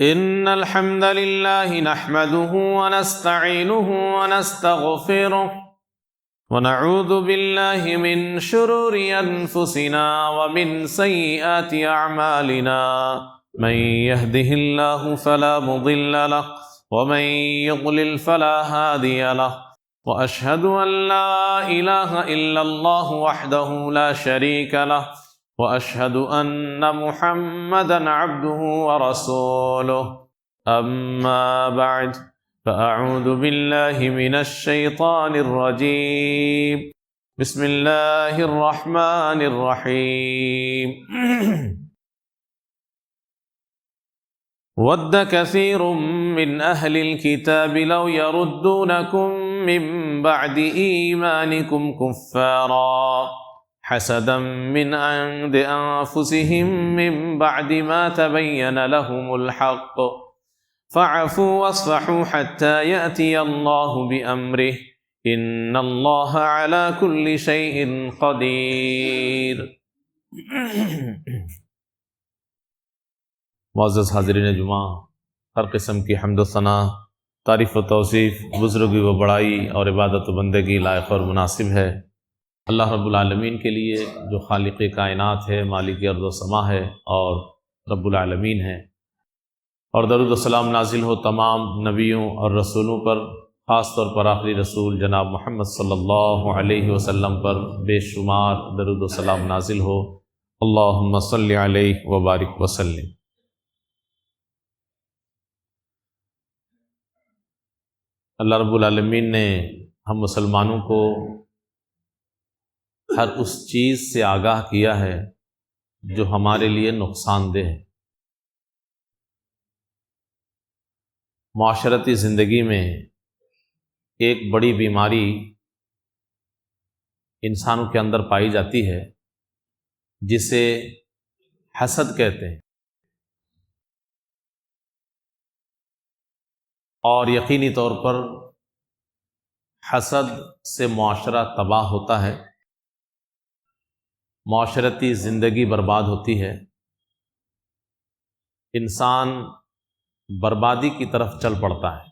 إن الحمد لله نحمده ونستعينه ونستغفره ونعوذ بالله من شرور أنفسنا ومن سيئات أعمالنا من يهده الله فلا مضل له ومن يضلل فلا هادي له وأشهد أن لا إله إلا الله وحده لا شريك له وأشهد أن محمدًا عبده ورسوله أما بعد فأعوذ بالله من الشيطان الرجيم بسم الله الرحمن الرحيم ود كثير من أهل الكتاب لو يردونكم من بعد إيمانكم كفارا حسدا من عند أنفسهم من بعد ما تبين لهم الحق فاعفوا واصفحوا حتى يأتي الله بأمره إن الله على كل شيء قدير۔ معزز حاضرین جمعہ، ہر قسم کی حمد و ثنا، تعریف و توصیف، بزرگی و بڑائی اور عبادت و بندگی لائق اور مناسب ہے اللہ رب العالمین کے لیے، جو خالق کائنات ہے، مالک ارض و سما ہے اور رب العالمین ہے۔ اور درود و سلام نازل ہو تمام نبیوں اور رسولوں پر، خاص طور پر آخری رسول جناب محمد صلی اللہ علیہ وسلم پر بے شمار درود و سلام نازل ہو۔ اللہم صلی علیہ وبارک وسلم۔ اللہ رب العالمین نے ہم مسلمانوں کو ہر اس چیز سے آگاہ کیا ہے جو ہمارے لیے نقصان دہ ہے۔ معاشرتی زندگی میں ایک بڑی بیماری انسانوں کے اندر پائی جاتی ہے جسے حسد کہتے ہیں، اور یقینی طور پر حسد سے معاشرہ تباہ ہوتا ہے، معاشرتی زندگی برباد ہوتی ہے، انسان بربادی کی طرف چل پڑتا ہے،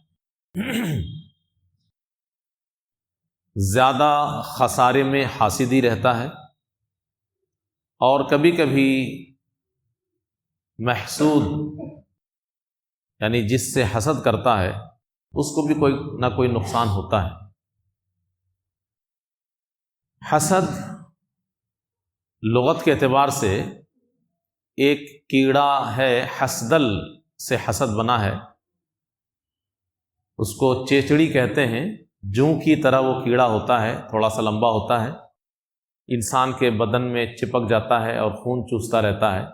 زیادہ خسارے میں حاسدی رہتا ہے، اور کبھی کبھی محسود یعنی جس سے حسد کرتا ہے اس کو بھی کوئی نہ کوئی نقصان ہوتا ہے۔ حسد لغت کے اعتبار سے ایک کیڑا ہے، حسدل سے حسد بنا ہے، اس کو چیچڑی کہتے ہیں، جوں کی طرح وہ کیڑا ہوتا ہے، تھوڑا سا لمبا ہوتا ہے، انسان کے بدن میں چپک جاتا ہے اور خون چوستا رہتا ہے۔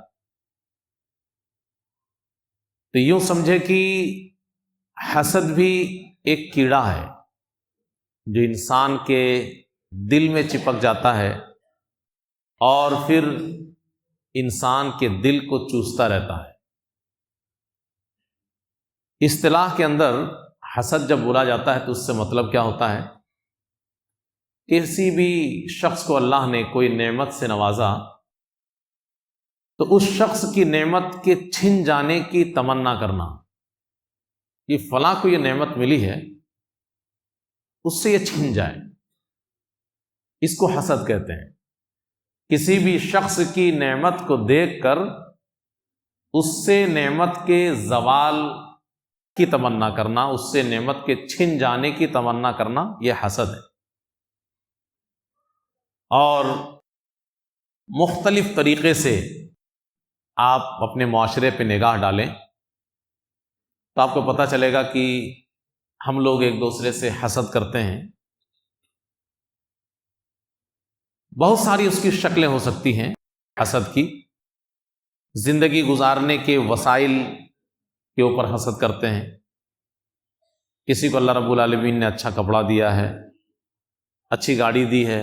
تو یوں سمجھے کہ حسد بھی ایک کیڑا ہے جو انسان کے دل میں چپک جاتا ہے اور پھر انسان کے دل کو چوستا رہتا ہے۔ اصطلاح کے اندر حسد جب بولا جاتا ہے تو اس سے مطلب کیا ہوتا ہے؟ کسی بھی شخص کو اللہ نے کوئی نعمت سے نوازا تو اس شخص کی نعمت کے چھن جانے کی تمنا کرنا، کہ فلاں کو یہ نعمت ملی ہے، اس سے یہ چھن جائے، اس کو حسد کہتے ہیں۔ کسی بھی شخص کی نعمت کو دیکھ کر اس سے نعمت کے زوال کی تمنا کرنا، اس سے نعمت کے چھن جانے کی تمنا کرنا، یہ حسد ہے۔ اور مختلف طریقے سے آپ اپنے معاشرے پہ نگاہ ڈالیں تو آپ کو پتہ چلے گا کہ ہم لوگ ایک دوسرے سے حسد کرتے ہیں۔ بہت ساری اس کی شکلیں ہو سکتی ہیں حسد کی۔ زندگی گزارنے کے وسائل کے اوپر حسد کرتے ہیں۔ کسی کو اللہ رب العالمین نے اچھا کپڑا دیا ہے، اچھی گاڑی دی ہے،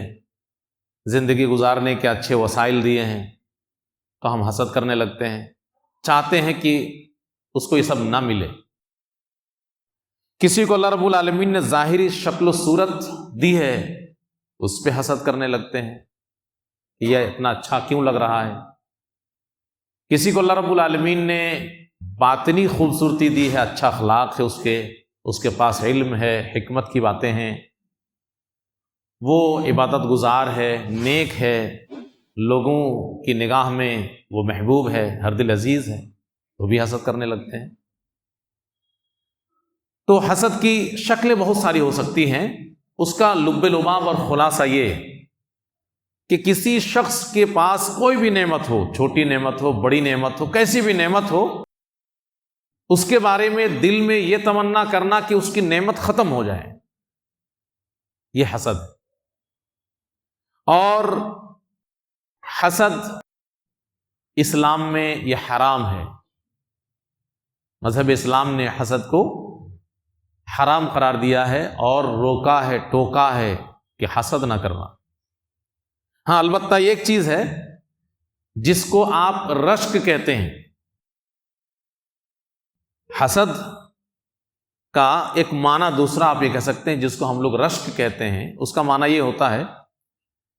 زندگی گزارنے کے اچھے وسائل دیے ہیں، تو ہم حسد کرنے لگتے ہیں، چاہتے ہیں کہ اس کو یہ سب نہ ملے۔ کسی کو اللہ رب العالمین نے ظاہری شکل و صورت دی ہے، اس پہ حسد کرنے لگتے ہیں، یہ اتنا اچھا کیوں لگ رہا ہے۔ کسی کو اللہ رب العالمین نے باطنی خوبصورتی دی ہے، اچھا اخلاق ہے اس کے پاس علم ہے، حکمت کی باتیں ہیں، وہ عبادت گزار ہے، نیک ہے، لوگوں کی نگاہ میں وہ محبوب ہے، ہر دل عزیز ہے، وہ بھی حسد کرنے لگتے ہیں۔ تو حسد کی شکلیں بہت ساری ہو سکتی ہیں، اس کا لب لباب اور خلاصہ یہ کہ کسی شخص کے پاس کوئی بھی نعمت ہو، چھوٹی نعمت ہو، بڑی نعمت ہو، کیسی بھی نعمت ہو، اس کے بارے میں دل میں یہ تمنا کرنا کہ اس کی نعمت ختم ہو جائے، یہ حسد ہے۔ اور حسد اسلام میں یہ حرام ہے، مذہب اسلام نے حسد کو حرام قرار دیا ہے اور روکا ہے، ٹوکا ہے کہ حسد نہ کرنا۔ ہاں البتہ ایک چیز ہے جس کو آپ رشک کہتے ہیں، حسد کا ایک معنی دوسرا آپ یہ کہہ سکتے ہیں جس کو ہم لوگ رشک کہتے ہیں، اس کا معنی یہ ہوتا ہے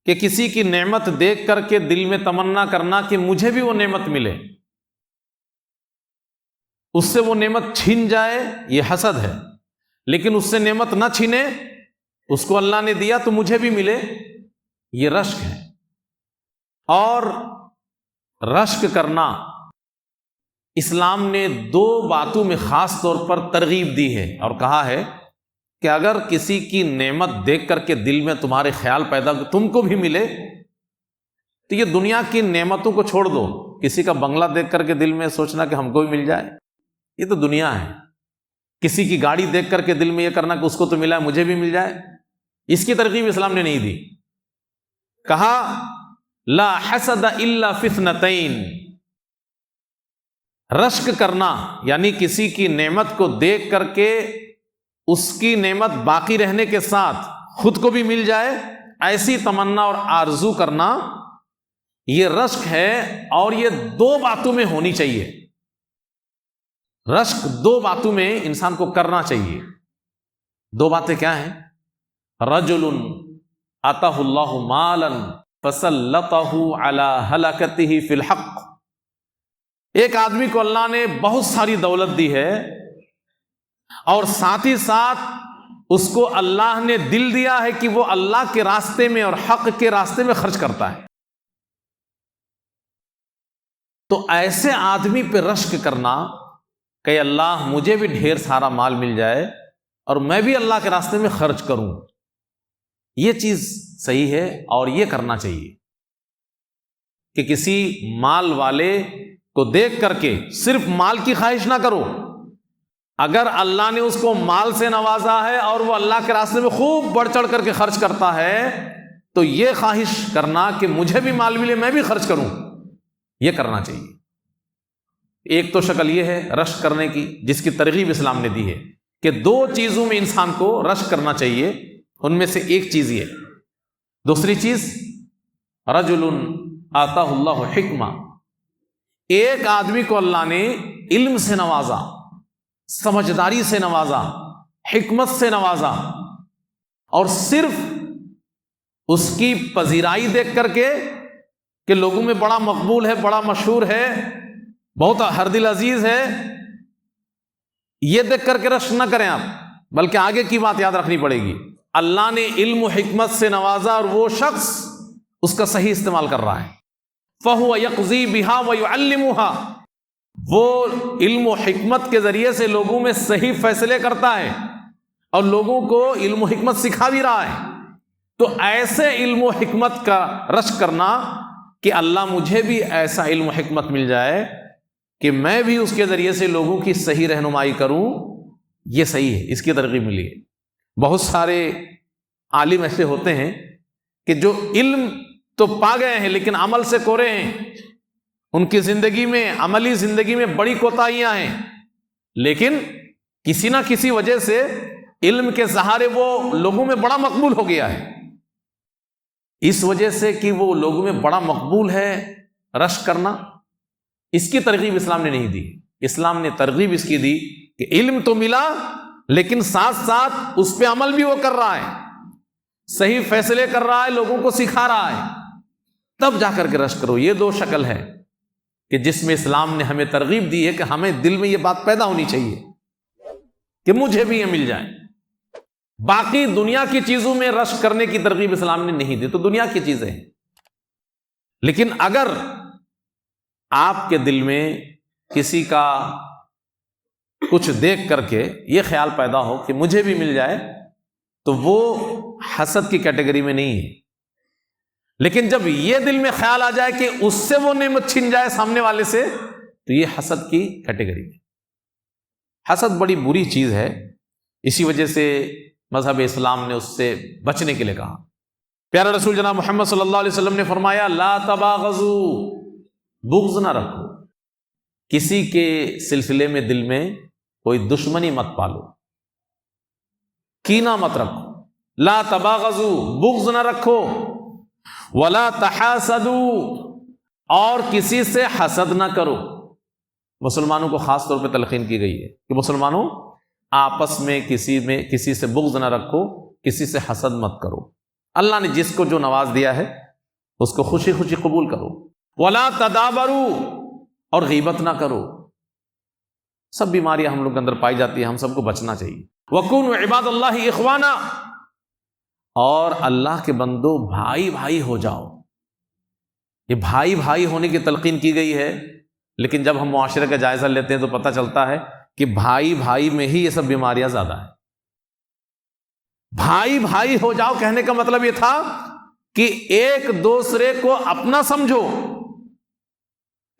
کہ کسی کی نعمت دیکھ کر کے دل میں تمنا کرنا کہ مجھے بھی وہ نعمت ملے، اس سے وہ نعمت چھین جائے، یہ حسد ہے۔ لیکن اس سے نعمت نہ چھینے، اس کو اللہ نے دیا تو مجھے بھی ملے، یہ رشک ہے۔ اور رشک کرنا اسلام نے دو باتوں میں خاص طور پر ترغیب دی ہے اور کہا ہے کہ اگر کسی کی نعمت دیکھ کر کے دل میں تمہارے خیال پیدا کہ تم کو بھی ملے تو یہ دنیا کی نعمتوں کو چھوڑ دو۔ کسی کا بنگلہ دیکھ کر کے دل میں سوچنا کہ ہم کو بھی مل جائے، یہ تو دنیا ہے۔ کسی کی گاڑی دیکھ کر کے دل میں یہ کرنا کہ اس کو تو ملا ہے مجھے بھی مل جائے، اس کی ترغیب اسلام نے نہیں دی۔ کہا لا حسد الا فی اثنتین، رشک کرنا یعنی کسی کی نعمت کو دیکھ کر کے اس کی نعمت باقی رہنے کے ساتھ خود کو بھی مل جائے، ایسی تمنا اور آرزو کرنا یہ رشک ہے، اور یہ دو باتوں میں ہونی چاہیے۔ رشک دو باتوں میں انسان کو کرنا چاہیے۔ دو باتیں کیا ہیں؟ رجل آتاہ اللہ مالا فسلطہ علی ہلاکتہ فی الحق، ایک آدمی کو اللہ نے بہت ساری دولت دی ہے اور ساتھ ہی ساتھ اس کو اللہ نے دل دیا ہے کہ وہ اللہ کے راستے میں اور حق کے راستے میں خرچ کرتا ہے، تو ایسے آدمی پہ رشک کرنا کہ اللہ مجھے بھی ڈھیر سارا مال مل جائے اور میں بھی اللہ کے راستے میں خرچ کروں، یہ چیز صحیح ہے اور یہ کرنا چاہیے کہ کسی مال والے کو دیکھ کر کے صرف مال کی خواہش نہ کرو۔ اگر اللہ نے اس کو مال سے نوازا ہے اور وہ اللہ کے راستے میں خوب بڑھ چڑھ کر کے خرچ کرتا ہے تو یہ خواہش کرنا کہ مجھے بھی مال ملے میں بھی خرچ کروں، یہ کرنا چاہیے۔ ایک تو شکل یہ ہے رشک کرنے کی جس کی ترغیب اسلام نے دی ہے کہ دو چیزوں میں انسان کو رشک کرنا چاہیے، ان میں سے ایک چیز یہ۔ دوسری چیز رجل آتاہ اللہ حکمہ، ایک آدمی کو اللہ نے علم سے نوازا، سمجھداری سے نوازا، حکمت سے نوازا، اور صرف اس کی پذیرائی دیکھ کر کے کہ لوگوں میں بڑا مقبول ہے، بڑا مشہور ہے، بہت ہر دل عزیز ہے، یہ دیکھ کر کے رشک نہ کریں آپ، بلکہ آگے کی بات یاد رکھنی پڑے گی۔ اللہ نے علم و حکمت سے نوازا اور وہ شخص اس کا صحیح استعمال کر رہا ہے، فَهُوَ يَقْضِي بِهَا وَيُعَلِّمُهَا، وہ علم و حکمت کے ذریعے سے لوگوں میں صحیح فیصلے کرتا ہے اور لوگوں کو علم و حکمت سکھا بھی رہا ہے۔ تو ایسے علم و حکمت کا رشک کرنا کہ اللہ مجھے بھی ایسا علم و حکمت مل جائے کہ میں بھی اس کے ذریعے سے لوگوں کی صحیح رہنمائی کروں، یہ صحیح ہے، اس کی ترغیب ملی ہے۔ بہت سارے عالم ایسے ہوتے ہیں کہ جو علم تو پا گئے ہیں لیکن عمل سے کورے ہیں، ان کی زندگی میں، عملی زندگی میں بڑی کوتاہیاں ہیں، لیکن کسی نہ کسی وجہ سے علم کے سہارے وہ لوگوں میں بڑا مقبول ہو گیا ہے۔ اس وجہ سے کہ وہ لوگوں میں بڑا مقبول ہے، رشک کرنا، اس کی ترغیب اسلام نے نہیں دی۔ اسلام نے ترغیب اس کی دی کہ علم تو ملا لیکن ساتھ ساتھ اس پہ عمل بھی وہ کر رہا ہے، صحیح فیصلے کر رہا ہے، لوگوں کو سکھا رہا ہے، تب جا کر کے رشک کرو۔ یہ دو شکل ہے، کہ جس میں اسلام نے ہمیں ترغیب دی ہے کہ ہمیں دل میں یہ بات پیدا ہونی چاہیے کہ مجھے بھی یہ مل جائے. باقی دنیا کی چیزوں میں رشک کرنے کی ترغیب اسلام نے نہیں دی، تو دنیا کی چیزیں ہیں. لیکن اگر آپ کے دل میں کسی کا کچھ دیکھ کر کے یہ خیال پیدا ہو کہ مجھے بھی مل جائے، تو وہ حسد کی کیٹیگری میں نہیں ہے. لیکن جب یہ دل میں خیال آ جائے کہ اس سے وہ نعمت چھن جائے سامنے والے سے، تو یہ حسد کی کیٹیگری میں. حسد بڑی بری چیز ہے، اسی وجہ سے مذہب اسلام نے اس سے بچنے کے لیے کہا. پیارا رسول جناب محمد صلی اللہ علیہ وسلم نے فرمایا لا تباغضوا، بغض نہ رکھو، کسی کے سلسلے میں دل میں کوئی دشمنی مت پالو، کینہ مت رکھو. لا تباغضوا، بغض نہ رکھو. ولا تحاسدوا، اور کسی سے حسد نہ کرو. مسلمانوں کو خاص طور پہ تلقین کی گئی ہے کہ مسلمانوں آپس میں کسی سے بغض نہ رکھو، کسی سے حسد مت کرو. اللہ نے جس کو جو نواز دیا ہے اس کو خوشی خوشی قبول کرو. ولا تدابروا، اور غیبت نہ کرو. سب بیماریاں ہم لوگ کے اندر پائی جاتی ہیں، ہم سب کو بچنا چاہیے. وکونوا عباد اللہ اخوانا، اور اللہ کے بندو بھائی بھائی ہو جاؤ. یہ بھائی بھائی ہونے کی تلقین کی گئی ہے، لیکن جب ہم معاشرے کا جائزہ لیتے ہیں تو پتہ چلتا ہے کہ بھائی بھائی میں ہی یہ سب بیماریاں زیادہ ہیں. بھائی بھائی ہو جاؤ کہنے کا مطلب یہ تھا کہ ایک دوسرے کو اپنا سمجھو،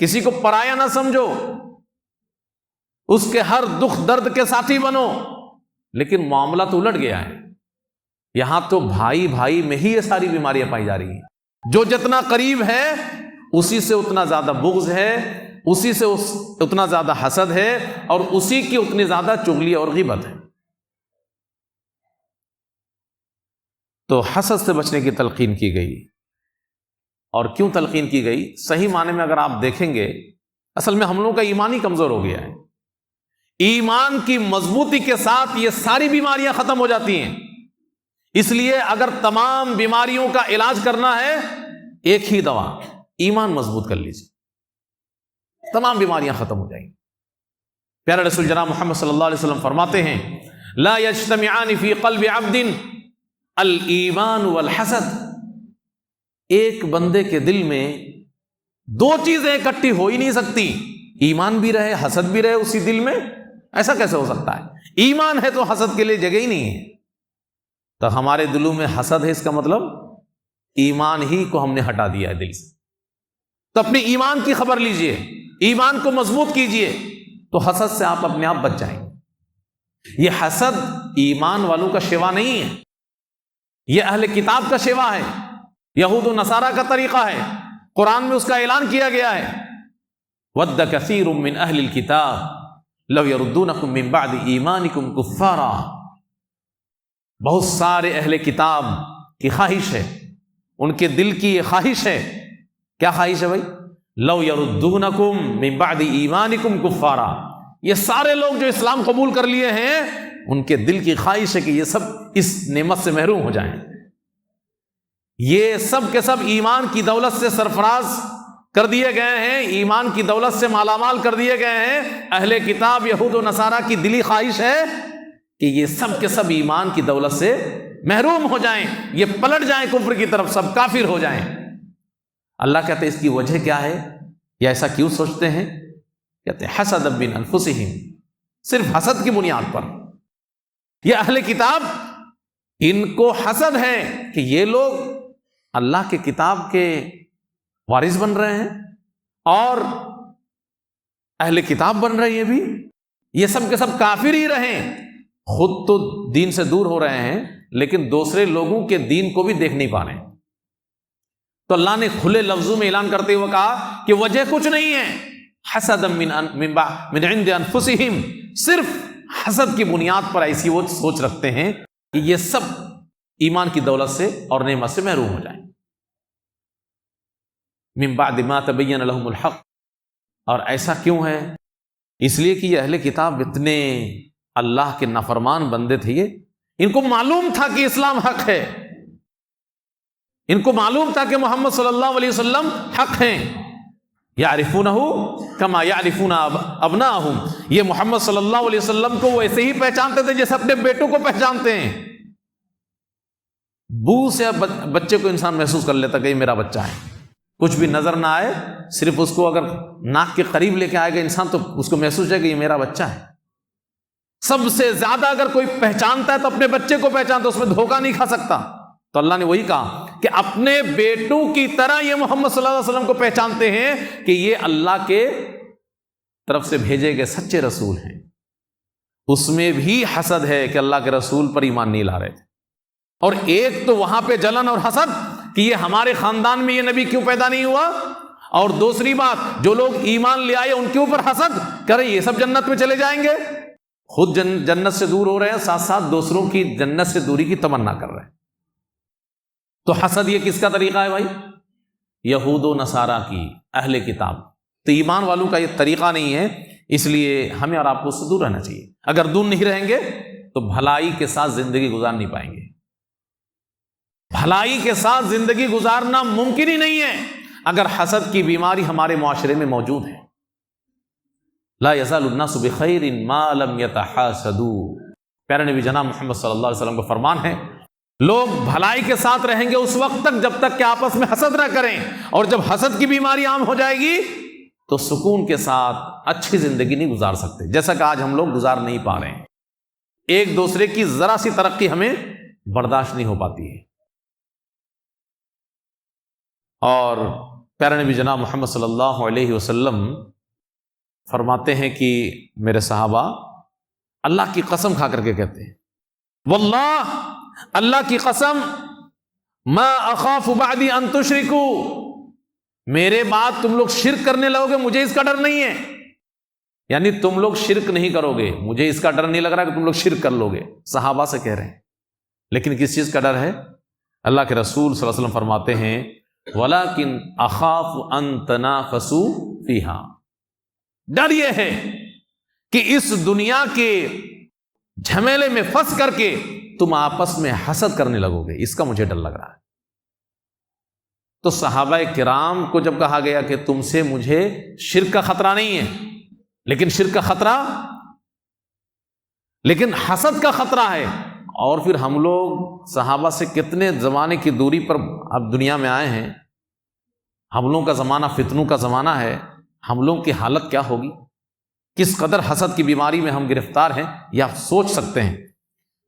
کسی کو پرایا نہ سمجھو، اس کے ہر دکھ درد کے ساتھی بنو. لیکن معاملہ تو الٹ گیا ہے، یہاں تو بھائی بھائی میں ہی یہ ساری بیماریاں پائی جا رہی ہیں. جو جتنا قریب ہے اسی سے اتنا زیادہ بغض ہے، اسی سے اتنا زیادہ حسد ہے، اور اسی کی اتنی زیادہ چغلی اور غیبت ہے. تو حسد سے بچنے کی تلقین کی گئی. اور کیوں تلقین کی گئی؟ صحیح معنی میں اگر آپ دیکھیں گے، اصل میں ہم لوگوں کا ایمان ہی کمزور ہو گیا ہے. ایمان کی مضبوطی کے ساتھ یہ ساری بیماریاں ختم ہو جاتی ہیں. اس لیے اگر تمام بیماریوں کا علاج کرنا ہے، ایک ہی دوا، ایمان مضبوط کر لیجیے، تمام بیماریاں ختم ہو جائیں گی. پیارا رسول جناب محمد صلی اللہ علیہ وسلم فرماتے ہیں لا یجتمعان فی قلب عبد الایمان والحسد. ایک بندے کے دل میں دو چیزیں اکٹھی ہو ہی نہیں سکتی، ایمان بھی رہے حسد بھی رہے اسی دل میں. ایسا کیسے ہو سکتا ہے؟ ایمان ہے تو حسد کے لیے جگہ ہی نہیں ہے. تو ہمارے دلوں میں حسد ہے، اس کا مطلب ایمان ہی کو ہم نے ہٹا دیا ہے دل سے. تو اپنے ایمان کی خبر لیجئے، ایمان کو مضبوط کیجئے، تو حسد سے آپ اپنے آپ بچ جائیں گے. یہ حسد ایمان والوں کا شیوا نہیں ہے، یہ اہل کتاب کا شیوا ہے، یہود و نصارہ کا طریقہ ہے. قرآن میں اس کا اعلان کیا گیا ہے وَدَّ كَثِيرٌ مِّنْ أَهْلِ الْكِتَابِ لَوْ يَرُدُّونَكُمْ مِّن بَعْدِ إِيمَانِكُمْ كُفَّارًا. بہت سارے اہل کتاب کی خواہش ہے، ان کے دل کی یہ خواہش ہے. کیا خواہش ہے بھائی؟ لَوْ يَرُدُّونَكُمْ مِّن بَعْدِ إِيمَانِكُمْ كُفَّارًا. یہ سارے لوگ جو اسلام قبول کر لیے ہیں، ان کے دل کی خواہش ہے کہ یہ سب اس نعمت سے محروم ہو جائیں. یہ سب کے سب ایمان کی دولت سے سرفراز کر دیے گئے ہیں، ایمان کی دولت سے مالا مال کر دیے گئے ہیں. اہل کتاب یہود و نصارہ کی دلی خواہش ہے کہ یہ سب کے سب ایمان کی دولت سے محروم ہو جائیں، یہ پلٹ جائیں کفر کی طرف، سب کافر ہو جائیں. اللہ کہتے ہیں اس کی وجہ کیا ہے، یا ایسا کیوں سوچتے ہیں؟ کہتے ہیں حسد من انفسہم، صرف حسد کی بنیاد پر. یہ اہل کتاب، ان کو حسد ہے کہ یہ لوگ اللہ کے کتاب کے وارث بن رہے ہیں اور اہل کتاب بن رہے ہیں، بھی یہ سب کے سب کافر ہی رہیں. خود تو دین سے دور ہو رہے ہیں لیکن دوسرے لوگوں کے دین کو بھی دیکھ نہیں پا رہے ہیں. تو اللہ نے کھلے لفظوں میں اعلان کرتے ہوئے کہا کہ وجہ کچھ نہیں ہے، حسد من عند انفسہم، صرف حسد کی بنیاد پر ایسی وہ سوچ رکھتے ہیں کہ یہ سب ایمان کی دولت سے اور نعمت سے محروم ہو جائیں. من بعد ما تبین لہم الحق. اور ایسا کیوں ہے؟ اس لیے کہ یہ اہل کتاب اتنے اللہ کے نافرمان بندے تھے، ان کو معلوم تھا کہ اسلام حق ہے، ان کو معلوم تھا کہ محمد صلی اللہ علیہ وسلم حق ہیں، یعرفونہ کما یعرفون ابناءہم، یہ محمد صلی اللہ علیہ وسلم کو وہ ایسے ہی پہچانتے تھے جیسے اپنے بیٹوں کو پہچانتے ہیں۔ بو سے بچے کو انسان محسوس کر لیتا کہ یہ میرا بچہ ہے، کچھ بھی نظر نہ آئے، صرف اس کو اگر ناک کے قریب لے کے آئے گا انسان تو اس کو محسوس ہے کہ یہ میرا بچہ ہے۔ سب سے زیادہ اگر کوئی پہچانتا ہے تو اپنے بچے کو پہچانتا، اس میں دھوکہ نہیں کھا سکتا۔ تو اللہ نے وہی کہا کہ اپنے بیٹوں کی طرح یہ محمد صلی اللہ علیہ وسلم کو پہچانتے ہیں کہ یہ اللہ کے طرف سے بھیجے گئے سچے رسول ہیں۔ اس میں بھی حسد ہے کہ اللہ کے رسول پر ایمان نہیں لا رہے تھے، اور ایک تو وہاں پہ جلن اور حسد کہ یہ ہمارے خاندان میں یہ نبی کیوں پیدا نہیں ہوا، اور دوسری بات جو لوگ ایمان لے آئے ان کے اوپر حسد کرے یہ سب جنت میں چلے جائیں گے، خود جنت سے دور ہو رہے ہیں، ساتھ ساتھ دوسروں کی جنت سے دوری کی تمنا کر رہے ہیں۔ تو حسد یہ کس کا طریقہ ہے بھائی؟ یہود و نصارہ کی، اہل کتاب۔ تو ایمان والوں کا یہ طریقہ نہیں ہے، اس لیے ہمیں اور آپ کو اس سے دور رہنا چاہیے۔ اگر دور نہیں رہیں گے تو بھلائی کے ساتھ زندگی گزار نہیں پائیں گے۔ بھلائی کے ساتھ زندگی گزارنا ممکن ہی نہیں ہے اگر حسد کی بیماری ہمارے معاشرے میں موجود ہے۔ لا یزال الناس بخیر ما لم یتحاسدوا، پیارے نبی جناب محمد صلی اللہ علیہ وسلم کا فرمان ہے، لوگ بھلائی کے ساتھ رہیں گے اس وقت تک جب تک کہ آپس میں حسد نہ کریں، اور جب حسد کی بیماری عام ہو جائے گی تو سکون کے ساتھ اچھی زندگی نہیں گزار سکتے، جیسا کہ آج ہم لوگ گزار نہیں پا رہے ہیں۔ ایک دوسرے کی ذرا سی ترقی ہمیں برداشت نہیں ہو پاتی ہے۔ اور پیارے نبی جناب محمد صلی اللہ علیہ وسلم فرماتے ہیں کہ میرے صحابہ اللہ کی قسم کھا کر کے کہتے ہیں، واللہ، اللہ کی قسم، ما اخاف بعدی ان تشرکوا، میرے بعد تم لوگ شرک کرنے لگو گے مجھے اس کا ڈر نہیں ہے، یعنی تم لوگ شرک نہیں کرو گے، مجھے اس کا ڈر نہیں لگ رہا کہ تم لوگ شرک کر لو گے۔ صحابہ سے کہہ رہے ہیں، لیکن کس چیز کا ڈر ہے؟ اللہ کے رسول صلی اللہ علیہ وسلم فرماتے ہیں وَلَكِنْ أَخَافُ أَن تَنَافَسُوا فِيهَا، ڈر یہ ہے کہ اس دنیا کے جھمیلے میں پھنس کر کے تم آپس میں حسد کرنے لگو گے، اس کا مجھے ڈر لگ رہا ہے۔ تو صحابہ کرام کو جب کہا گیا کہ تم سے مجھے شرک کا خطرہ نہیں ہے، لیکن شرک کا خطرہ، لیکن حسد کا خطرہ ہے، اور پھر ہم لوگ صحابہ سے کتنے زمانے کی دوری پر اب دنیا میں آئے ہیں، حملوں کا زمانہ، فتنوں کا زمانہ ہے، ہم لوگوں کی حالت کیا ہوگی، کس قدر حسد کی بیماری میں ہم گرفتار ہیں یہ آپ سوچ سکتے ہیں۔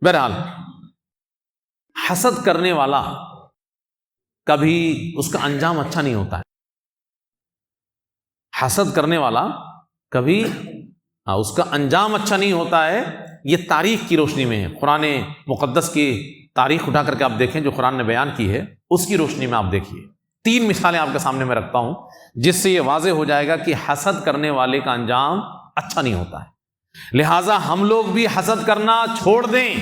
بہرحال حسد کرنے والا کبھی اس کا انجام اچھا نہیں ہوتا ہے۔ حسد کرنے والا کبھی اس کا انجام اچھا نہیں ہوتا ہے۔ یہ تاریخ کی روشنی میں ہے، قرآن مقدس کی تاریخ اٹھا کر کے آپ دیکھیں جو قرآن نے بیان کی ہے، اس کی روشنی میں آپ دیکھیے۔ 3 مثالیں آپ کے سامنے میں رکھتا ہوں جس سے یہ واضح ہو جائے گا کہ حسد کرنے والے کا انجام اچھا نہیں ہوتا ہے۔ لہٰذا ہم لوگ بھی حسد کرنا چھوڑ دیں۔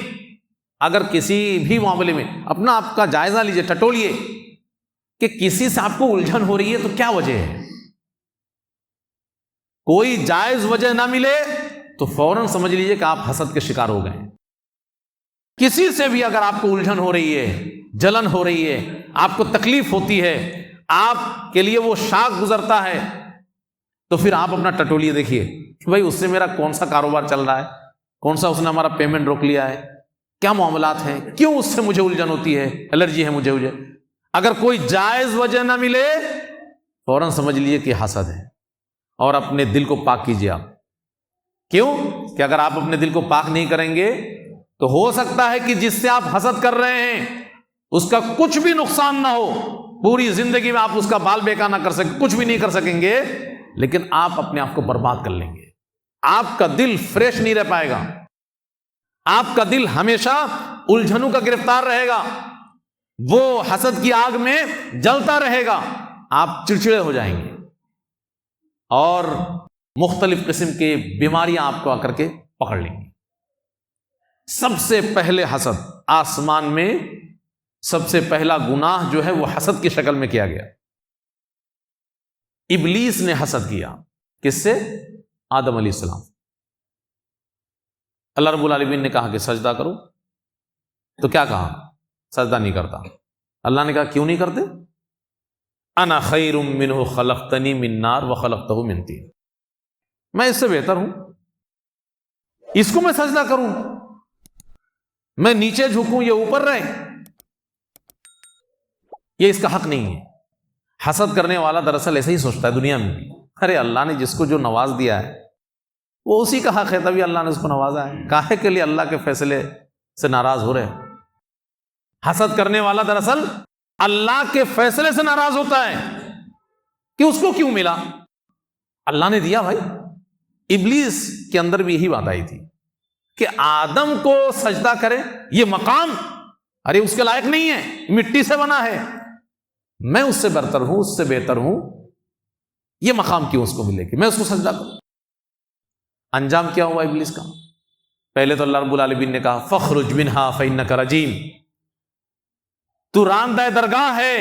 اگر کسی بھی معاملے میں اپنا آپ کا جائزہ لیجئے، ٹٹولیے کہ کسی سے آپ کو الجھن ہو رہی ہے تو کیا وجہ ہے۔ کوئی جائز وجہ نہ ملے تو فوراً سمجھ لیجئے کہ آپ حسد کے شکار ہو گئے ہیں۔ کسی سے بھی اگر آپ کو الجھن ہو رہی ہے، جلن ہو رہی ہے، آپ کو تکلیف ہوتی ہے، آپ کے لیے وہ شاک گزرتا ہے، تو پھر آپ اپنا ٹٹولیے دیکھیے کہ بھائی اس سے میرا کون سا کاروبار چل رہا ہے، کون سا اس نے ہمارا پیمنٹ روک لیا ہے، کیا معاملات ہیں، کیوں اس سے مجھے الجھن ہوتی ہے، الرجی ہے مجھے۔ اگر کوئی جائز وجہ نہ ملے فوراً سمجھ لیجیے کہ حسد ہے، اور اپنے دل کو پاک کیجیے آپ۔ کیوں کہ اگر آپ اپنے دل کو پاک نہیں کریں گے تو ہو سکتا ہے کہ جس سے آپ حسد کر رہے ہیں اس کا کچھ بھی نقصان نہ ہو، پوری زندگی میں آپ اس کا بال بیکار نہ کر سکیں، کچھ بھی نہیں کر سکیں گے، لیکن آپ اپنے آپ کو برباد کر لیں گے۔ آپ کا دل فریش نہیں رہ پائے گا، آپ کا دل ہمیشہ الجھنوں کا گرفتار رہے گا، وہ حسد کی آگ میں جلتا رہے گا، آپ چڑچڑے ہو جائیں گے، اور مختلف قسم کے بیماریاں آپ کو آ کر کے پکڑ لیں گی۔ سب سے پہلے حسد، آسمان میں سب سے پہلا گناہ جو ہے وہ حسد کی شکل میں کیا گیا۔ ابلیس نے حسد کیا، کس سے؟ آدم علیہ السلام۔ اللہ رب العالمین نے کہا کہ سجدہ کرو، تو کیا کہا؟ سجدہ نہیں کرتا۔ اللہ نے کہا کیوں نہیں کرتے؟ انا خیر منہ خلقتنی من نار وخلقتہ من طین، میں اس سے بہتر ہوں، اس کو میں سجدہ کروں، میں نیچے جھکوں یہ اوپر رہے، یہ اس کا حق نہیں ہے۔ حسد کرنے والا دراصل ایسے ہی سوچتا ہے دنیا میں بھی، ارے اللہ نے جس کو جو نواز دیا ہے وہ اسی کا حق ہے، تبھی اللہ نے اس کو نوازا ہے، کاہے کے لیے اللہ کے فیصلے سے ناراض ہو رہے ہیں؟ حسد کرنے والا دراصل اللہ کے فیصلے سے ناراض ہوتا ہے کہ اس کو کیوں ملا، اللہ نے دیا بھائی۔ ابلیس کے اندر بھی یہی بات آئی تھی کہ آدم کو سجدہ کرے، یہ مقام ارے اس کے لائق نہیں ہے، مٹی سے بنا ہے، میں اس سے برتر ہوں، اس سے بہتر ہوں، یہ مقام کیوں اس کو ملے کہ میں اس کو سجدہ کروں؟ انجام کیا ہوا ابلیس کا؟ پہلے تو اللہ رب العالمین نے کہا فخرج منہا فإنک رجیم، تو راندہ درگاہ ہے،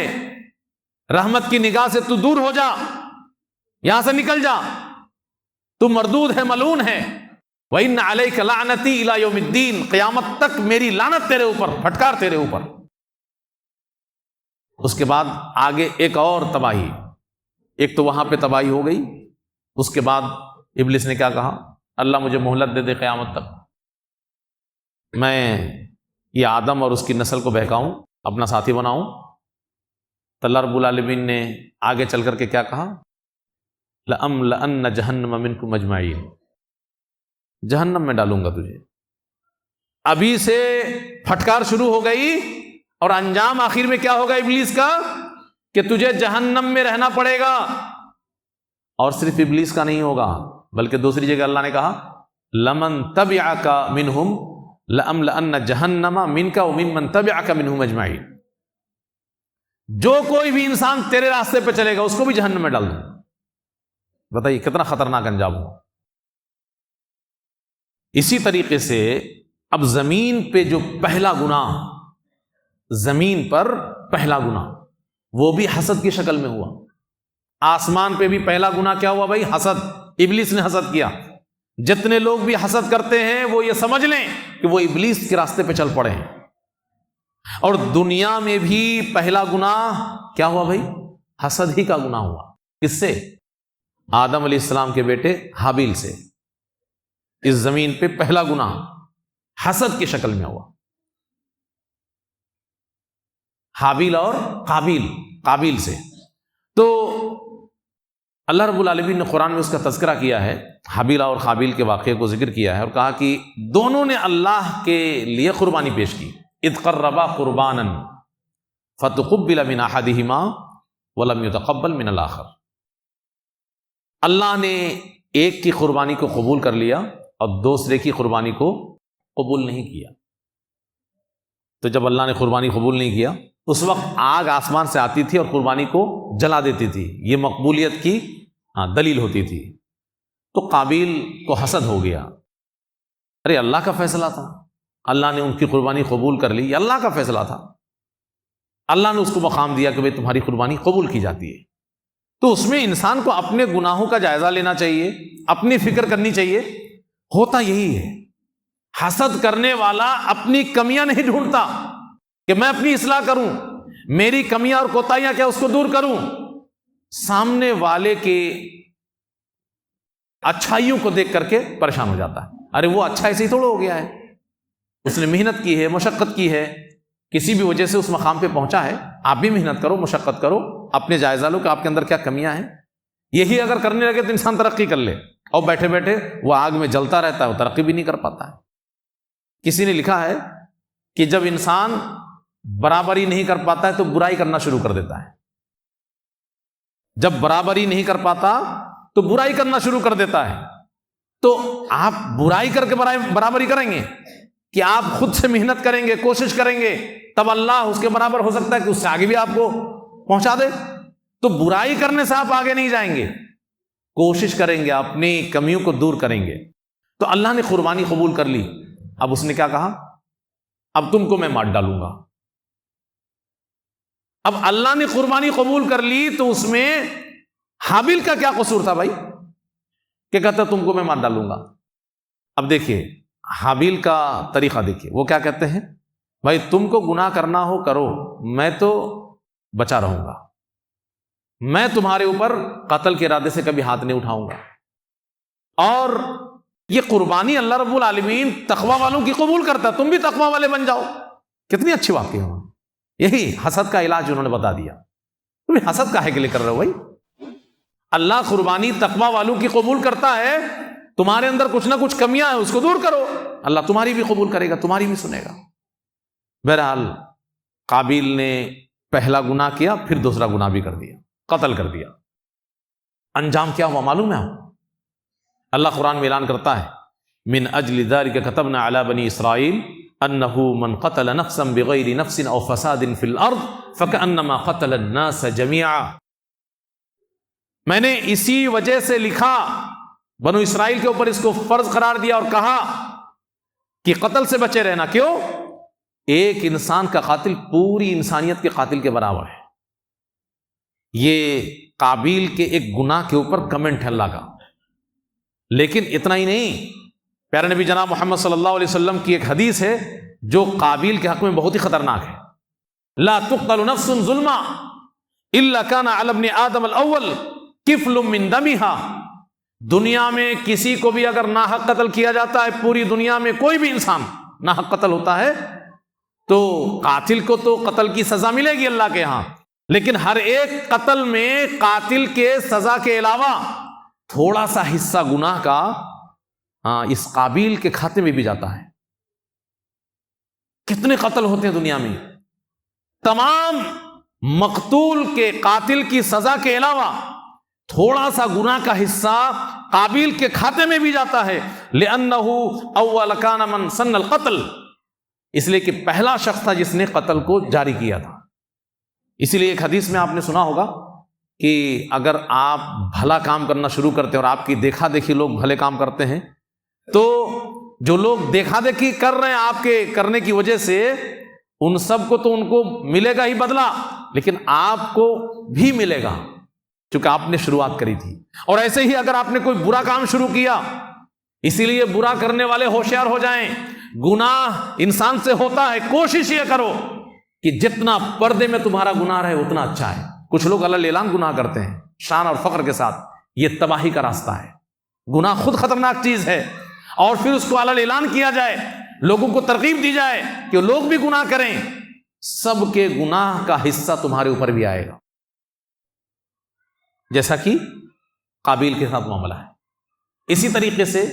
رحمت کی نگاہ سے تو دور ہو جا، یہاں سے نکل جا، تو مردود ہے، ملعون ہے، وَإِنَّ عَلَيْكَ لَعْنَتِي إِلَى يَوْمِ الدِّينِ، قیامت تک میری لعنت تیرے اوپر، پھٹکار تیرے اوپر۔ اس کے بعد آگے ایک اور تباہی، ایک تو وہاں پہ تباہی ہو گئی، اس کے بعد ابلیس نے کیا کہا، اللہ مجھے مہلت دے دے قیامت تک، میں یہ آدم اور اس کی نسل کو بہکاؤں، اپنا ساتھی بناؤں۔ تو اللہ رب العالمین نے آگے چل کر کے کیا کہا، لَأَمْلَأَنَّ جَهَنَّمَ مِنْكُمْ أَجْمَعِينَ، جہنم میں ڈالوں گا تجھے۔ ابھی سے پھٹکار شروع ہو گئی، اور انجام آخر میں کیا ہوگا ابلیس کا کہ تجھے جہنم میں رہنا پڑے گا۔ اور صرف ابلیس کا نہیں ہوگا، بلکہ دوسری جگہ اللہ نے کہا لمن تبعک منہم لأملأن جہنم منک وممن تبعک منہم اجمعین، جو کوئی بھی انسان تیرے راستے پہ چلے گا اس کو بھی جہنم میں ڈال دوں۔ بتائیے کتنا خطرناک انجام ہو۔ اسی طریقے سے اب زمین پہ جو پہلا گناہ، زمین پر پہلا گناہ وہ بھی حسد کی شکل میں ہوا۔ آسمان پہ بھی پہلا گناہ کیا ہوا بھائی؟ حسد، ابلیس نے حسد کیا۔ جتنے لوگ بھی حسد کرتے ہیں وہ یہ سمجھ لیں کہ وہ ابلیس کے راستے پہ چل پڑے ہیں۔ اور دنیا میں بھی پہلا گناہ کیا ہوا بھائی؟ حسد ہی کا گناہ ہوا۔ کس سے؟ آدم علیہ السلام کے بیٹے حابیل سے۔ اس زمین پہ پہلا گناہ حسد کی شکل میں ہوا۔ حابیل اور قابیل سے۔ تو اللہ رب العالمین نے قرآن میں اس کا تذکرہ کیا ہے، حابیل اور قابیل کے واقعے کو ذکر کیا ہے، اور کہا کہ دونوں نے اللہ کے لیے قربانی پیش کی۔ اذ قربا قربانا فتقبل من احدہما ولم يتقبل من الاخر، اللہ نے ایک کی قربانی کو قبول کر لیا اور دوسرے کی قربانی کو قبول نہیں کیا۔ تو جب اللہ نے قربانی قبول نہیں کیا، اس وقت آگ آسمان سے آتی تھی اور قربانی کو جلا دیتی تھی، یہ مقبولیت کی دلیل ہوتی تھی۔ تو قابیل کو حسد ہو گیا، ارے اللہ کا فیصلہ تھا، اللہ نے ان کی قربانی قبول کر لی، یہ اللہ کا فیصلہ تھا، اللہ نے اس کو مقام دیا کہ بھئی تمہاری قربانی قبول کی جاتی ہے۔ تو اس میں انسان کو اپنے گناہوں کا جائزہ لینا چاہیے، اپنی فکر کرنی چاہیے۔ ہوتا یہی ہے، حسد کرنے والا اپنی کمیاں نہیں ڈھونڈتا کہ میں اپنی اصلاح کروں، میری کمیاں اور کوتاہیاں کیا اس کو دور کروں، سامنے والے کے اچھائیوں کو دیکھ کر کے پریشان ہو جاتا ہے۔ ارے وہ اچھا ایسے ہی تھوڑا ہو گیا ہے، اس نے محنت کی ہے، مشقت کی ہے، کسی بھی وجہ سے اس مقام پہ پہنچا ہے۔ آپ بھی محنت کرو، مشقت کرو، اپنے جائزہ لو کہ آپ کے اندر کیا کمیاں ہیں۔ یہی اگر کرنے لگے تو انسان ترقی کر لے، اور بیٹھے بیٹھے وہ آگ میں جلتا رہتا ہے، وہ ترقی بھی نہیں کر پاتا ہے۔ کسی نے لکھا ہے کہ جب انسان برابری نہیں کر پاتا ہے تو برائی کرنا شروع کر دیتا ہے، جب برابری نہیں کر پاتا تو برائی کرنا شروع کر دیتا ہے۔ تو آپ برائی کر کے برابری کریں گے کہ آپ خود سے محنت کریں گے، کوشش کریں گے، تب اللہ اس کے برابر ہو سکتا ہے کہ اس سے آگے بھی آپ کو پہنچا دے۔ تو برائی کرنے سے آپ آگے نہیں جائیں گے، کوشش کریں گے، اپنی کمیوں کو دور کریں گے۔ تو اللہ نے قربانی قبول کر لی، اب اس نے کیا کہا، اب تم کو میں مار ڈالوں گا۔ اب اللہ نے قربانی قبول کر لی تو اس میں حابیل کا کیا قصور تھا بھائی کہ کہتا تم کو میں مار ڈالوں گا۔ اب دیکھیے حابیل کا طریقہ دیکھیے، وہ کیا کہتے ہیں، بھائی تم کو گناہ کرنا ہو کرو، میں تو بچا رہوں گا، میں تمہارے اوپر قتل کے ارادے سے کبھی ہاتھ نہیں اٹھاؤں گا. اور یہ قربانی اللہ رب العالمین تقوی والوں کی قبول کرتا ہے. تم بھی تقوی والے بن جاؤ. کتنی اچھی واقعہ ہے. یہی حسد کا علاج انہوں نے بتا دیا. تمہیں حسد کاہے کے لیے کر رہے ہو بھائی؟ اللہ قربانی تقوی والوں کی قبول کرتا ہے. تمہارے اندر کچھ نہ کچھ کمیاں ہیں، اس کو دور کرو، اللہ تمہاری بھی قبول کرے گا، تمہاری بھی سنے گا. بہرحال قابیل نے پہلا گناہ کیا، پھر دوسرا گناہ بھی کر دیا، قتل کر دیا. انجام کیا ہوا معلوم ہے؟ اللہ قرآن میں اعلان کرتا ہے من اجل ذلک کتبنا علی بنی اسرائیل انہ من قتل نفسا بغیر نفس او فساد فی الارض فکأنما قتل الناس جميعا. میں نے اسی وجہ سے لکھا، بنو اسرائیل کے اوپر اس کو فرض قرار دیا اور کہا کہ قتل سے بچے رہنا. کیوں؟ ایک انسان کا قاتل پوری انسانیت کے قاتل کے برابر ہے. یہ قابیل کے ایک گناہ کے اوپر کمنٹ ہے اللہ کا. لیکن اتنا ہی نہیں، پیارے نبی جناب محمد صلی اللہ علیہ وسلم کی ایک حدیث ہے جو قابیل کے حق میں بہت ہی خطرناک ہے. لا تقتل نفس ظلما الا كان على ابن آدم الاول کفل من دمها. دنیا میں کسی کو بھی اگر ناحق قتل کیا جاتا ہے، پوری دنیا میں کوئی بھی انسان ناحق قتل ہوتا ہے تو قاتل کو تو قتل کی سزا ملے گی اللہ کے ہاں، لیکن ہر ایک قتل میں قاتل کے سزا کے علاوہ تھوڑا سا حصہ گناہ کا اس قابیل کے کھاتے میں بھی جاتا ہے. کتنے قتل ہوتے ہیں دنیا میں، تمام مقتول کے قاتل کی سزا کے علاوہ تھوڑا سا گناہ کا حصہ قابیل کے کھاتے میں بھی جاتا ہے. لِأَنَّهُ أَوَّلَ كَانَ مَنْ سَنَّ الْقَتْلِ، اس لیے کہ پہلا شخص تھا جس نے قتل کو جاری کیا تھا. اسی لیے ایک حدیث میں آپ نے سنا ہوگا کہ اگر آپ بھلا کام کرنا شروع کرتے ہیں اور آپ کی دیکھا دیکھی لوگ بھلے کام کرتے ہیں تو جو لوگ دیکھا دیکھی کر رہے ہیں آپ کے کرنے کی وجہ سے، ان سب کو تو ان کو ملے گا ہی بدلہ، لیکن آپ کو بھی ملے گا چونکہ آپ نے شروعات کری تھی. اور ایسے ہی اگر آپ نے کوئی برا کام شروع کیا، اسی لیے برا کرنے والے ہوشیار ہو جائیں. گناہ انسان سے ہوتا ہے، کوشش یہ کرو کہ جتنا پردے میں تمہارا گناہ رہے اتنا اچھا ہے. کچھ لوگ اللہ اعلان گناہ کرتے ہیں شان اور فخر کے ساتھ، یہ تباہی کا راستہ ہے. گناہ خود خطرناک چیز ہے، اور پھر اس کو اللہ اعلان کیا جائے، لوگوں کو ترغیب دی جائے کہ لوگ بھی گناہ کریں، سب کے گناہ کا حصہ تمہارے اوپر بھی آئے گا. جیسا کہ قابیل کے ساتھ معاملہ ہے. اسی طریقے سے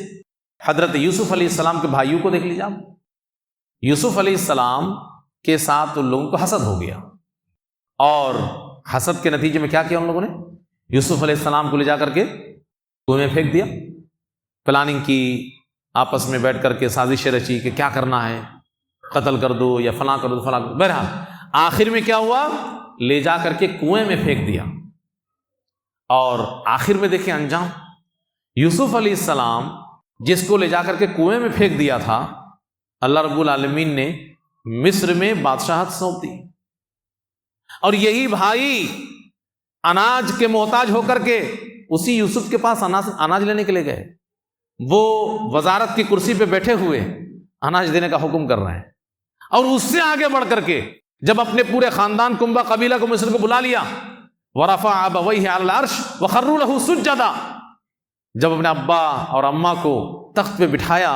حضرت یوسف علیہ السلام کے بھائیوں کو دیکھ لیجیے آپ. یوسف علیہ السلام کے ساتھ ان لوگوں کو حسد ہو گیا، اور حسد کے نتیجے میں کیا کیا ان لوگوں نے؟ یوسف علیہ السلام کو لے جا کر کے کنویں میں پھینک دیا. پلاننگ کی، آپس میں بیٹھ کر کے سازشیں رچی کہ کیا کرنا ہے، قتل کر دو یا فلاں کر دو فلاں کر دو. بہرحال آخر میں کیا ہوا؟ لے جا کر کے کنویں میں پھینک دیا. اور آخر میں دیکھیں انجام، یوسف علیہ السلام جس کو لے جا کر کے کنویں میں پھینک دیا تھا، اللہ رب العالمین نے مصر میں بادشاہت سونپ دی. اور یہی بھائی اناج کے محتاج ہو کر کے اسی یوسف کے پاس اناج لینے کے لیے گئے. وہ وزارت کی کرسی پہ بیٹھے ہوئے اناج دینے کا حکم کر رہے ہیں، اور اس سے آگے بڑھ کر کے جب اپنے پورے خاندان کنبہ قبیلہ کو مصر کو بلا لیا، وَرَفَعَ أَبَوَيْهِ عَلَى الْعَرْشِ وَخَرُّوا لَهُ سُجَّدًا، جب اپنے ابا اور اماں کو تخت پہ بٹھایا،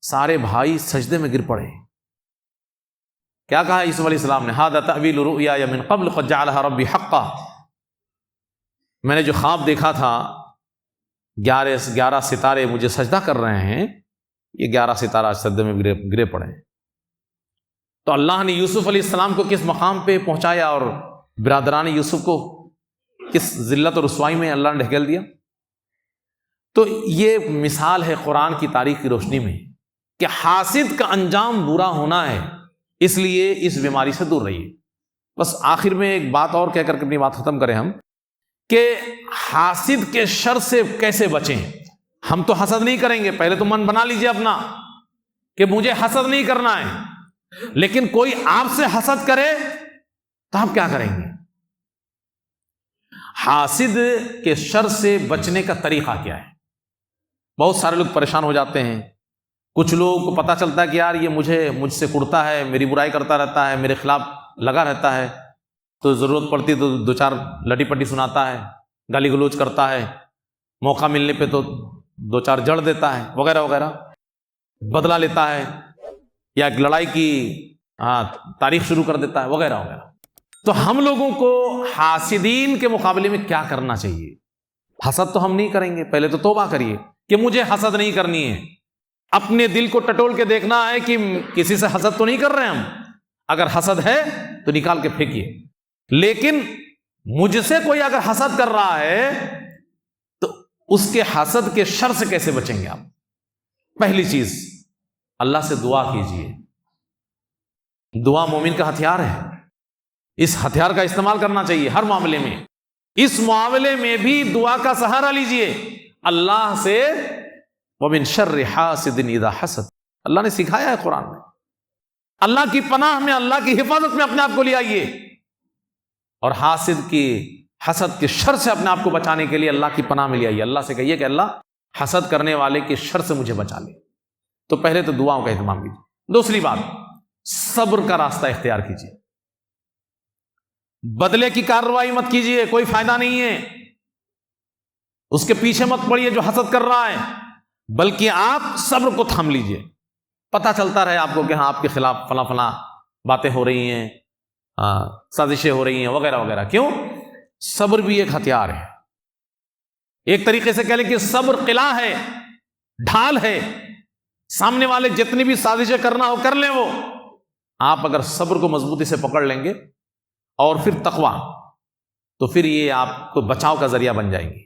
سارے بھائی سجدے میں گر پڑے. کیا کہا یوسف علیہ السلام نے؟ هَذَا تَأْوِيلُ رُؤْيَايَ مِن قَبْلُ قَدْ جَعَلَهَا رَبِّي حَقًّا، میں نے جو خواب دیکھا تھا 11 ستارے مجھے سجدہ کر رہے ہیں، یہ 11 ستارہ سجدے میں گرے پڑے. تو اللہ نے یوسف علیہ السلام کو کس مقام پہ پہنچایا اور برادران یوسف کو کس ذلت اور رسوائی میں اللہ نے ڈھکیل دیا. تو یہ مثال ہے قرآن کی تاریخ کی روشنی میں کہ حاسد کا انجام برا ہونا ہے، اس لیے اس بیماری سے دور رہیے. بس آخر میں ایک بات اور کہہ کر کے اپنی بات ختم کریں ہم، کہ حاسد کے شر سے کیسے بچیں. ہم تو حسد نہیں کریں گے، پہلے تو من بنا لیجئے اپنا کہ مجھے حسد نہیں کرنا ہے. لیکن کوئی آپ سے حسد کرے تو آپ کیا کریں گے؟ حاسد کے شر سے بچنے کا طریقہ کیا ہے؟ بہت سارے لوگ پریشان ہو جاتے ہیں. کچھ لوگوں کو پتہ چلتا ہے کہ یار یہ مجھ سے کڑتا ہے، میری برائی کرتا رہتا ہے، میرے خلاف لگا رہتا ہے، تو ضرورت پڑتی تو دو چار لٹی پٹی سناتا ہے، گالی گلوچ کرتا ہے، موقع ملنے پہ تو دو چار جڑ دیتا ہے، وغیرہ وغیرہ، بدلہ لیتا ہے، یا ایک لڑائی کی تاریخ شروع کر دیتا ہے، وغیرہ وغیرہ۔ تو ہم لوگوں کو حاسدین کے مقابلے میں کیا کرنا چاہیے؟ حسد تو ہم نہیں کریں گے، پہلے تو توبہ کریے کہ مجھے حسد نہیں کرنی ہے۔ اپنے دل کو ٹٹول کے دیکھنا ہے کہ کسی سے حسد تو نہیں کر رہے ہم، اگر حسد ہے تو نکال کے پھینکیے۔ لیکن مجھ سے کوئی اگر حسد کر رہا ہے تو اس کے حسد کے شر سے کیسے بچیں گے آپ؟ پہلی چیز، اللہ سے دعا کیجیے۔ دعا مومن کا ہتھیار ہے، اس ہتھیار کا استعمال کرنا چاہیے ہر معاملے میں۔ اس معاملے میں بھی دعا کا سہارا لیجیے اللہ سے۔ وَمِن شَرِّ حَاسِدٍ إِذَا حَسَدَ، اللہ نے سکھایا ہے قرآن میں۔ اللہ کی پناہ میں، اللہ کی حفاظت میں اپنے آپ کو لے آئیے، اور حاسد کی حسد کے شر سے اپنے آپ کو بچانے کے لیے اللہ کی پناہ میں لے آئیے۔ اللہ سے کہیے کہ اللہ حسد کرنے والے کے شر سے مجھے بچا لے۔ تو پہلے تو دعاؤں کا اہتمام کیجیے۔ دوسری بات، صبر کا راستہ اختیار کیجیے۔ بدلے کی کارروائی مت کیجیے، کوئی فائدہ نہیں ہے، اس کے پیچھے مت پڑیے جو حسد کر رہا ہے، بلکہ آپ صبر کو تھام لیجیے۔ پتہ چلتا رہے آپ کو کہ ہاں آپ کے خلاف فلاں فلاں باتیں ہو رہی ہیں، سازشیں ہو رہی ہیں، وغیرہ وغیرہ۔ کیوں؟ صبر بھی ایک ہتھیار ہے۔ ایک طریقے سے کہہ لیں کہ صبر قلعہ ہے، ڈھال ہے، سامنے والے جتنی بھی سازشیں کرنا ہو کر لیں وہ۔ آپ اگر صبر کو مضبوطی سے پکڑ لیں گے اور پھر تقویٰ، تو پھر یہ آپ کو بچاؤ کا ذریعہ بن جائیں گی۔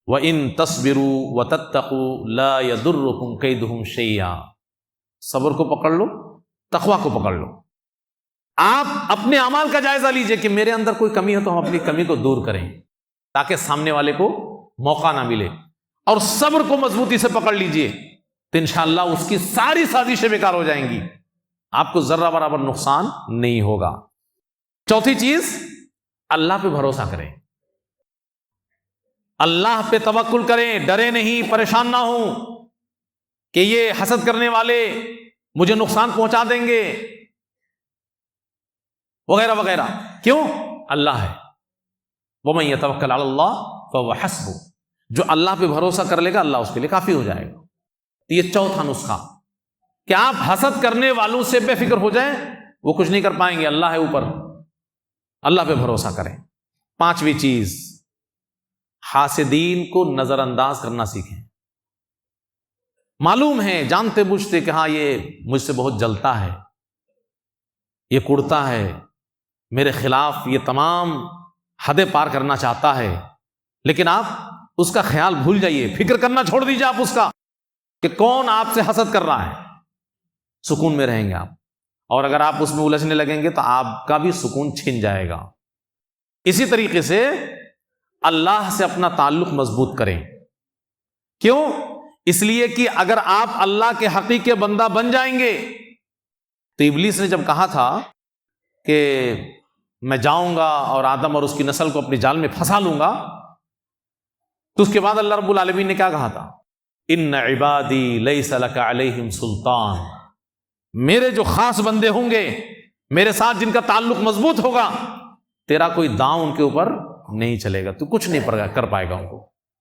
وَإِن تَصْبِرُوا وَتَتَّقُوا لَا يَضُرُّكُمْ كَيْدُهُمْ شَيْئًا۔ صبر کو پکڑ لو، تقویٰ کو پکڑ لو۔ آپ اپنے اعمال کا جائزہ لیجئے کہ میرے اندر کوئی کمی ہے تو ہم اپنی کمی کو دور کریں، تاکہ سامنے والے کو موقع نہ ملے، اور صبر کو مضبوطی سے پکڑ لیجئے تو انشاءاللہ اس کی ساری سازشیں بیکار ہو جائیں گی، آپ کو ذرہ برابر نقصان نہیں ہوگا۔ چوتھی چیز، اللہ پہ بھروسہ کریں، اللہ پہ توکل کریں، ڈرے نہیں، پریشان نہ ہوں کہ یہ حسد کرنے والے مجھے نقصان پہنچا دیں گے، وغیرہ وغیرہ۔ کیوں؟ اللہ ہے۔ وَمَن يَتَوَكَّلْ عَلَى اللَّهِ فَهُوَ حَسْبُهُ، جو اللہ پہ بھروسہ کر لے گا اللہ اس کے لیے کافی ہو جائے گا۔ تو یہ چوتھا نسخہ کہ آپ حسد کرنے والوں سے بے فکر ہو جائیں، وہ کچھ نہیں کر پائیں گے، اللہ ہے اوپر، اللہ پہ بھروسہ کریں۔ پانچویں چیز، حاسدین کو نظر انداز کرنا سیکھیں۔ معلوم ہے، جانتے بوجھتے کہ ہاں یہ مجھ سے بہت جلتا ہے، یہ کڑتا ہے، میرے خلاف یہ تمام حدیں پار کرنا چاہتا ہے، لیکن آپ اس کا خیال بھول جائیے، فکر کرنا چھوڑ دیجیے آپ اس کا کہ کون آپ سے حسد کر رہا ہے۔ سکون میں رہیں گے آپ، اور اگر آپ اس میں الجھنے لگیں گے تو آپ کا بھی سکون چھن جائے گا۔ اسی طریقے سے اللہ سے اپنا تعلق مضبوط کریں۔ کیوں؟ اس لیے کہ اگر آپ اللہ کے حقیقی بندہ بن جائیں گے تو ابلیس نے جب کہا تھا کہ میں جاؤں گا اور آدم اور اس کی نسل کو اپنی جال میں پھنسا لوں گا، تو اس کے بعد اللہ رب العالمین نے کیا کہا تھا؟ ان عبادی لیس لک علیہم سلطان، میرے جو خاص بندے ہوں گے، میرے ساتھ جن کا تعلق مضبوط ہوگا، تیرا کوئی داؤں ان کے اوپر نہیں چلے گا، تو کچھ نہیں کر پائے گا،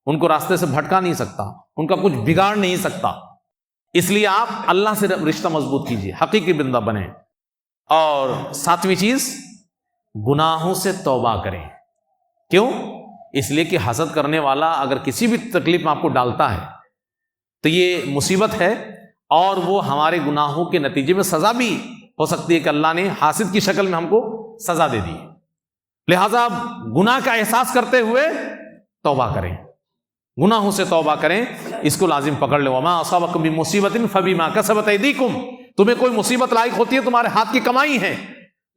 ان کو راستے سے بھٹکا نہیں سکتا، ان کا کچھ بگاڑ نہیں سکتا۔ اس لیے آپ اللہ سے رشتہ مضبوط کیجیے، حقیقی بندہ بنیں۔ اور ساتویں چیز، گناہوں سے توبہ کریں۔ کیوں؟ اس لیے کہ حسد کرنے والا اگر کسی بھی تکلیف میں آپ کو ڈالتا ہے تو یہ مصیبت ہے، اور وہ ہمارے گناہوں کے نتیجے میں سزا بھی ہو سکتی ہے کہ اللہ نے حاسد کی شکل میں ہم کو سزا دے دی۔ لہذا گناہ کا احساس کرتے ہوئے توبہ کریں، گناہوں سے توبہ کریں، اس کو لازم پکڑ لیں۔ وما اصابکم بمصیبۃ فبما کسبت ایدیکم، تمہیں کوئی مصیبت لاحق ہوتی ہے تمہارے ہاتھ کی کمائی ہے۔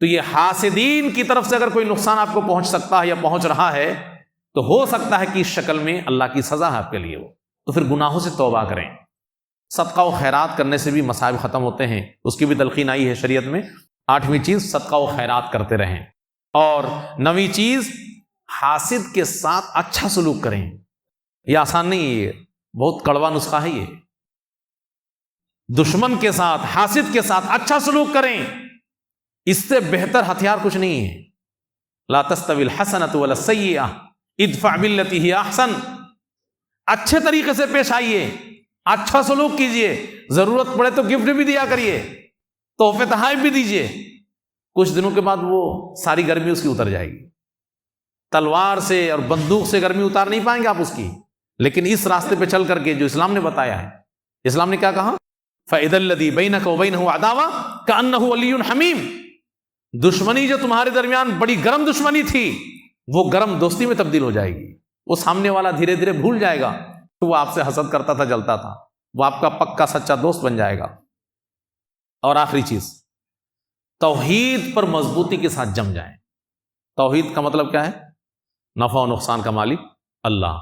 تو یہ حاسدین کی طرف سے اگر کوئی نقصان آپ کو پہنچ سکتا ہے یا پہنچ رہا ہے تو ہو سکتا ہے کہ اس شکل میں اللہ کی سزا ہے آپ کے لیے، وہ تو پھر گناہوں سے توبہ کریں۔ صدقہ و خیرات کرنے سے بھی مصائب ختم ہوتے ہیں، اس کی بھی تلقین آئی ہے شریعت میں۔ آٹھویں چیز، صدقہ و خیرات کرتے رہیں۔ اور نویں چیز، حاسد کے ساتھ اچھا سلوک کریں۔ یہ آسان نہیں ہے، یہ بہت کڑوا نسخہ ہے۔ یہ دشمن کے ساتھ، حاسد کے ساتھ اچھا سلوک کریں، اس سے بہتر ہتھیار کچھ نہیں ہے۔ لا تستوی الحسنۃ ولا السیئہ ادفع باللتی ہی احسن، اچھے طریقے سے پیش آئیے، اچھا سلوک کیجئے، ضرورت پڑے تو گفٹ بھی دیا کریے، تحفے تحائف بھی دیجئے، کچھ دنوں کے بعد وہ ساری گرمی اس کی اتر جائے گی۔ تلوار سے اور بندوق سے گرمی اتار نہیں پائیں گے آپ اس کی، لیکن اس راستے پہ چل کر کے جو اسلام نے بتایا ہے، اسلام نے کیا کہا؟ فَإِذَا الَّذِي بَيْنَكَ وَبَيْنَهُ عَدَاوَةٌ كَأَنَّهُ وَلِيٌّ حَمِيمٌ، دشمنی جو تمہارے درمیان بڑی گرم دشمنی تھی، وہ گرم دوستی میں تبدیل ہو جائے گی۔ وہ سامنے والا دھیرے دھیرے بھول جائے گا کہ وہ آپ سے حسد کرتا تھا، جلتا تھا، وہ آپ کا پکا سچا دوست بن جائے گا۔ اور آخری چیز، توحید پر مضبوطی کے ساتھ جم جائیں۔ توحید کا مطلب کیا ہے؟ نفع و نقصان کا مالک اللہ۔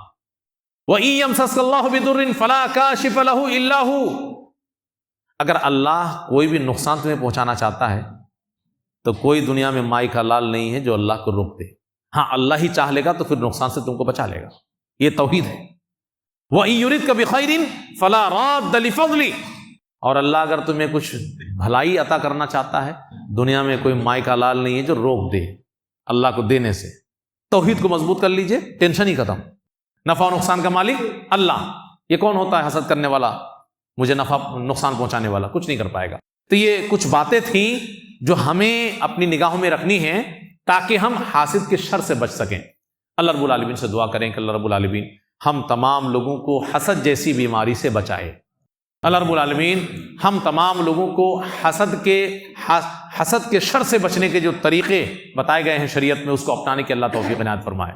وَإِن يَمْسَسْكَ اللَّهُ بِضُرٍّ فَلَا كَاشِفَ لَهُ إِلَّا هُوَ، اگر اللہ کوئی بھی نقصان تمہیں پہنچانا چاہتا ہے تو کوئی دنیا میں مائی کا لال نہیں ہے جو اللہ کو روک دے۔ ہاں اللہ ہی چاہ لے گا تو پھر نقصان سے تم کو بچا لے گا، یہ توحید ہے۔ وَإِن يُرِدْكَ بِخَيْرٍ فَلَا رَادَّ لِفَضْلِهِ، اور اللہ اگر تمہیں کچھ بھلائی عطا کرنا چاہتا ہے، دنیا میں کوئی مائی کا لال نہیں ہے جو روک دے اللہ کو دینے سے۔ توحید کو مضبوط کر لیجئے، ٹینشن ہی ختم۔ نفع و نقصان کا مالک اللہ، یہ کون ہوتا ہے حسد کرنے والا، مجھے نفع نقصان پہنچانے والا؟ کچھ نہیں کر پائے گا۔ تو یہ کچھ باتیں تھیں جو ہمیں اپنی نگاہوں میں رکھنی ہیں تاکہ ہم حاسد کے شر سے بچ سکیں۔ اللہ رب العالمین سے دعا کریں کہ اللہ رب العالمین ہم تمام لوگوں کو حسد جیسی بیماری سے بچائے۔ اللہ رب العالمین ہم تمام لوگوں کو حسد کے شر سے بچنے کے جو طریقے بتائے گئے ہیں شریعت میں، اس کو اپنانے کی اللہ توفیق عنایت فرمائے۔